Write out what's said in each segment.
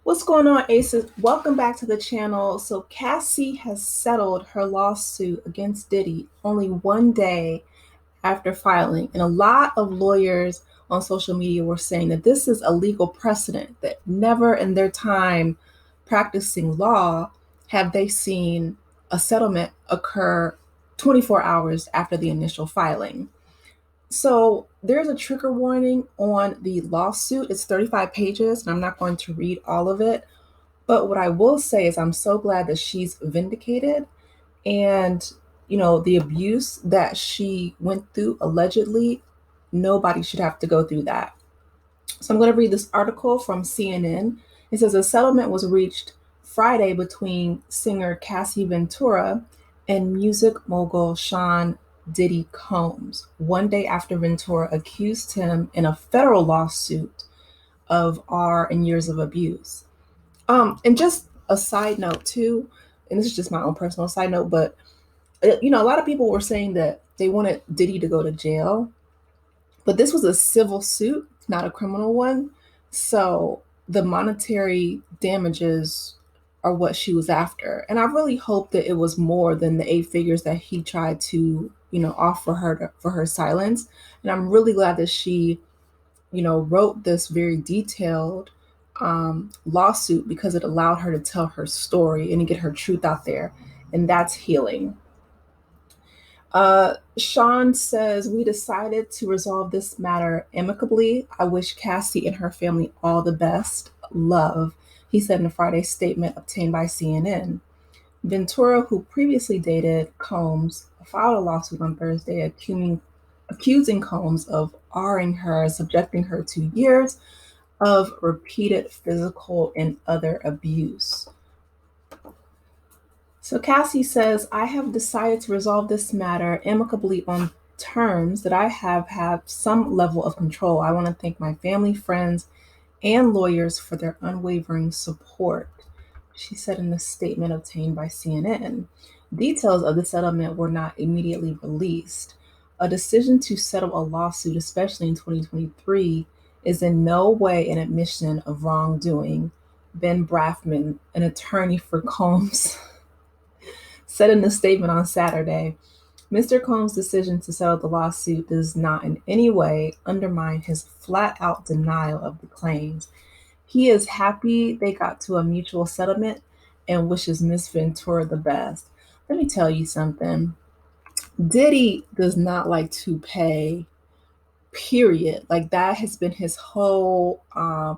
What's going on, Aces? Welcome back to the channel. So Cassie has settled her lawsuit against Diddy only one day after filing. And a lot of lawyers on social media were saying that this is a legal precedent, that never in their time practicing law have they seen a settlement occur 24 hours after the initial filing. So there's a trigger warning on the lawsuit. It's 35 pages, and I'm not going to read all of it. But what I will say is I'm so glad that she's vindicated, and the abuse that she went through allegedly, nobody should have to go through that. So I'm going to read this article from CNN. It says a settlement was reached Friday between singer Cassie Ventura and music mogul Sean Diddy Combs, one day after Ventura accused him in a federal lawsuit of R and years of abuse. And just a side note too, and this is just my own personal side note, but a lot of people were saying that they wanted Diddy to go to jail, but this was a civil suit, not a criminal one. So the monetary damages are what she was after. And I really hope that it was more than the eight figures that he tried to, offer her for her silence. And I'm really glad that she wrote this very detailed lawsuit because it allowed her to tell her story and to get her truth out there. And that's healing. Sean says, we decided to resolve this matter amicably. I wish Cassie and her family all the best. Love, he said in a Friday statement obtained by CNN. Ventura, who previously dated Combs, filed a lawsuit on Thursday accusing Combs of R-ing her, subjecting her to years of repeated physical and other abuse. So Cassie says, I have decided to resolve this matter amicably on terms that I have some level of control. I want to thank my family, friends, and lawyers for their unwavering support, she said in a statement obtained by CNN. Details of the settlement were not immediately released. A decision to settle a lawsuit, especially in 2023, is in no way an admission of wrongdoing. Ben Brafman, an attorney for Combs, said in a statement on Saturday, Mr. Combs' decision to settle the lawsuit does not in any way undermine his flat-out denial of the claims. He is happy they got to a mutual settlement and wishes Miss Ventura the best. Let me tell you something. Diddy does not like to pay, period. Like that has been his whole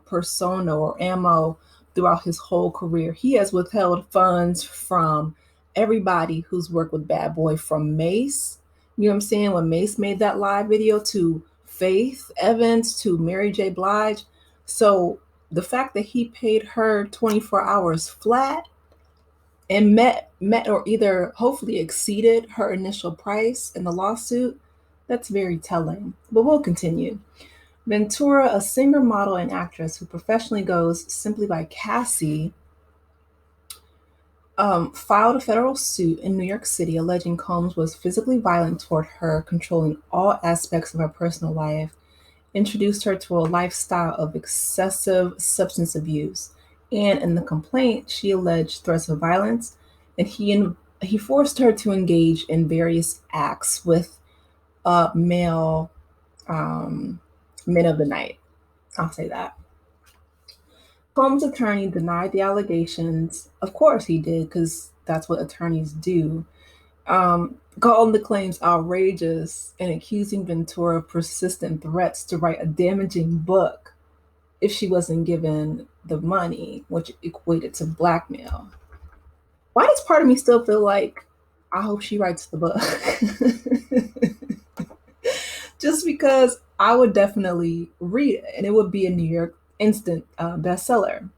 persona or ammo throughout his whole career. He has withheld funds from everybody who's worked with Bad Boy, from Mace. You know what I'm saying? When Mace made that live video, to Faith Evans, to Mary J. Blige. So the fact that he paid her 24 hours flat and met or either hopefully exceeded her initial price in the lawsuit, that's very telling. But we'll continue. Ventura, a singer, model, and actress who professionally goes simply by Cassie, filed a federal suit in New York City alleging Combs was physically violent toward her, controlling all aspects of her personal life, introduced her to a lifestyle of excessive substance abuse, and in the complaint, she alleged threats of violence, and he forced her to engage in various acts with male men of the night. I'll say that. Combs' attorney denied the allegations. Of course he did, because that's what attorneys do. Calling the claims outrageous and accusing Ventura of persistent threats to write a damaging book if she wasn't given the money, which equated to blackmail. Why does part of me still feel like I hope she writes the book? Just because I would definitely read it, and it would be a New York instant bestseller.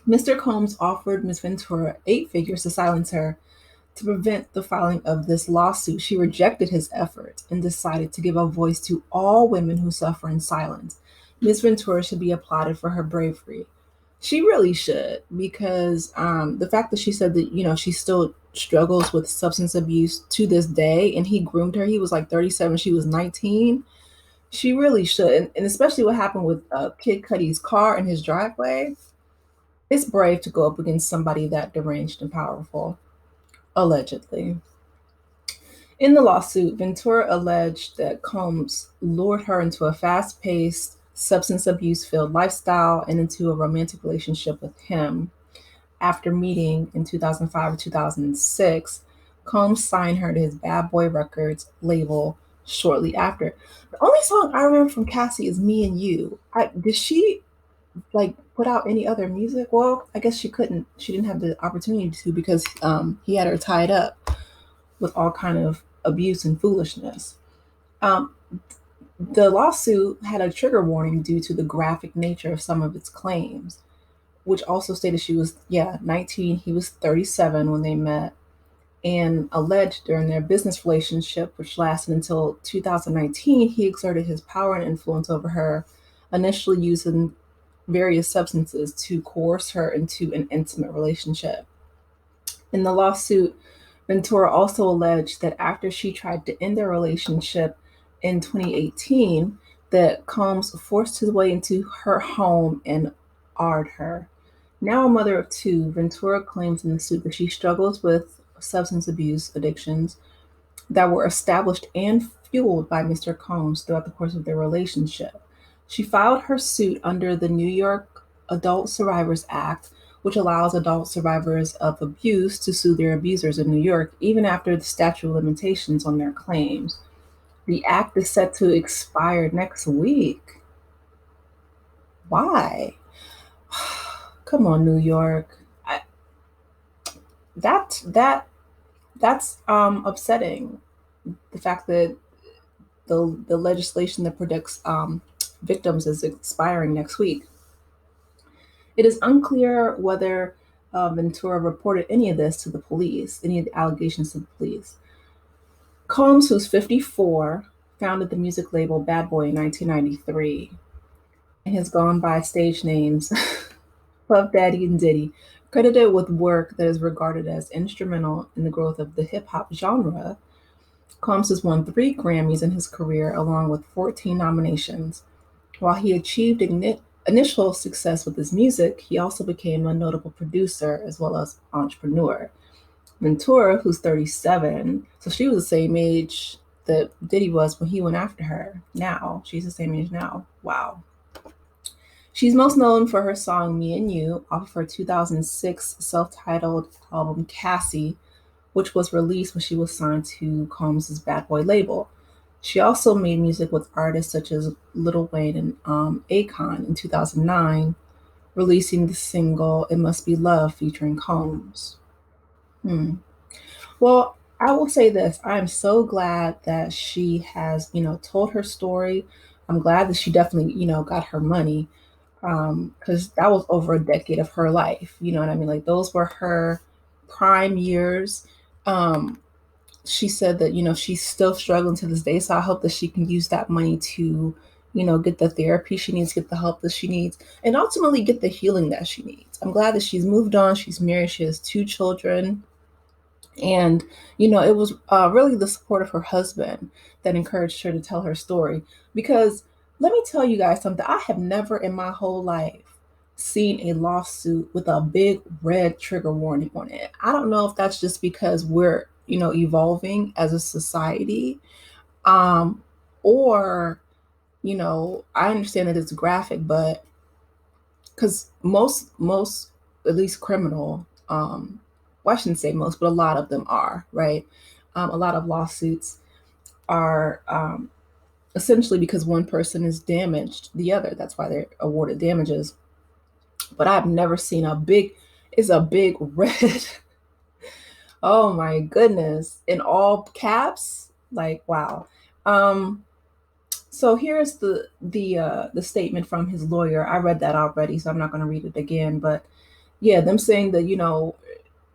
Mr. Combs offered Ms. Ventura eight figures to silence her to prevent the filing of this lawsuit. She rejected his efforts and decided to give a voice to all women who suffer in silence. Ms. Ventura should be applauded for her bravery. She really should, because the fact that she said that, she still struggles with substance abuse to this day, and he groomed her. He was like 37, she was 19. She really should. And especially what happened with Kid Cudi's car in his driveway. It's brave to go up against somebody that deranged and powerful, allegedly. In the lawsuit, Ventura alleged that Combs lured her into a fast paced, substance abuse filled lifestyle and into a romantic relationship with him. After meeting in 2005 or 2006, Combs signed her to his Bad Boy Records label shortly after. The only song I remember from Cassie is Me and You. Did she like put out any other music? Well, I guess she couldn't. She didn't have the opportunity to because he had her tied up with all kind of abuse and foolishness. Um, the lawsuit had a trigger warning due to the graphic nature of some of its claims, which also stated she was, 19. He was 37 when they met, and alleged during their business relationship, which lasted until 2019, he exerted his power and influence over her, initially using various substances to coerce her into an intimate relationship. In the lawsuit, Ventura also alleged that after she tried to end their relationship in 2018, that Combs forced his way into her home and R'd her. Now a mother of two, Ventura claims in the suit that she struggles with substance abuse addictions that were established and fueled by Mr. Combs throughout the course of their relationship. She filed her suit under the New York Adult Survivors Act, which allows adult survivors of abuse to sue their abusers in New York even after the statute of limitations on their claims. The act is set to expire next week. Why? Come on, New York. That that's upsetting. The fact that the legislation that protects victims is expiring next week. It is unclear whether Ventura reported any of this to the police, any of the allegations to the police. Combs, who's 54, founded the music label Bad Boy in 1993 and has gone by stage names Puff Daddy and Diddy, credited with work that is regarded as instrumental in the growth of the hip hop genre. Combs has won 3 Grammys in his career, along with 14 nominations. While he achieved initial success with his music, he also became a notable producer as well as entrepreneur. Ventura, who's 37, so she was the same age that Diddy was when he went after her. Now, she's the same age now. Wow. She's most known for her song Me and You off of her 2006 self titled album Cassie, which was released when she was signed to Combs' Bad Boy label. She also made music with artists such as Lil Wayne and Akon in 2009, releasing the single It Must Be Love featuring Combs. Hmm. Well, I will say this. I am so glad that she has, told her story. I'm glad that she definitely, got her money because that was over a decade of her life. You know what I mean? Like those were her prime years. Um, she said that she's still struggling to this day, so I hope that she can use that money to get the therapy she needs, get the help that she needs, and ultimately get the healing that she needs. I'm glad that she's moved on, she's married, she has 2 children, and it was really the support of her husband that encouraged her to tell her story. Because let me tell you guys something, I have never in my whole life seen a lawsuit with a big red trigger warning on it. I don't know if that's just because we're evolving as a society, um or I understand that it's graphic, but because most at least criminal, well, I shouldn't say most, but a lot of them are, right. A lot of lawsuits are essentially because one person is damaged the other, that's why they're awarded damages. But I've never seen a big red oh my goodness, in all caps, like wow. um so here's the statement from his lawyer. I read that already, so I'm not going to read it again, but yeah, them saying that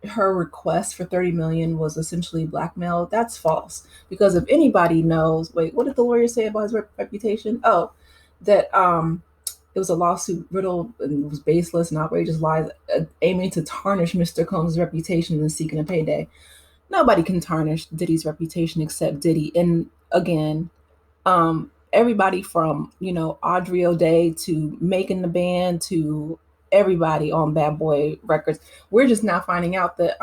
her request for 30 million was essentially blackmail. That's false, because if anybody knows, wait, what did the lawyer say about his reputation? Oh, that it was a lawsuit riddled and was baseless and outrageous lies, aiming to tarnish Mr. Combs' reputation and seeking a payday. Nobody can tarnish Diddy's reputation except Diddy. And again, everybody from Audrey O'Day to making the band to everybody on Bad Boy Records. We're just now finding out that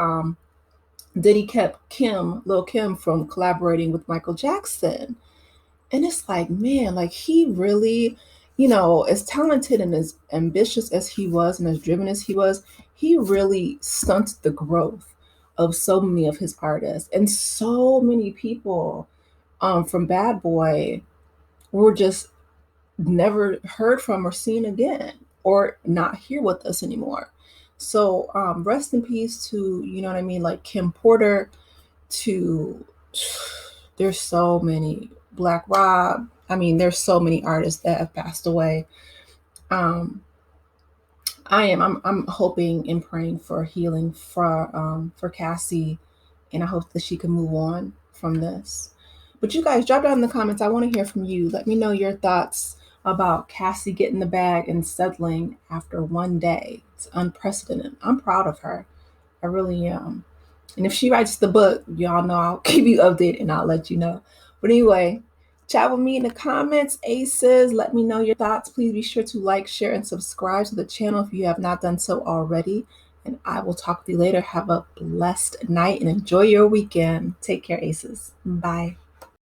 Diddy kept Lil Kim, from collaborating with Michael Jackson. And it's like, man, like he really, as talented and as ambitious as he was and as driven as he really stunted the growth of so many of his artists. And so many people from Bad Boy were just never heard from or seen again, or not here with us anymore. So rest in peace to, like Kim Porter, to there's so many, Black Rob. I mean, there's so many artists that have passed away. I'm hoping and praying for healing for Cassie, and I hope that she can move on from this. But you guys, drop down in the comments. I want to hear from you. Let me know your thoughts about Cassie getting the bag and settling after one day. It's unprecedented. I'm proud of her. I really am. And if she writes the book, y'all know I'll keep you updated and I'll let you know. But anyway, chat with me in the comments, aces. Let me know your thoughts. Please be sure to like, share, and subscribe to the channel if you have not done so already. And I will talk with you later. Have a blessed night and enjoy your weekend. Take care, aces. Bye.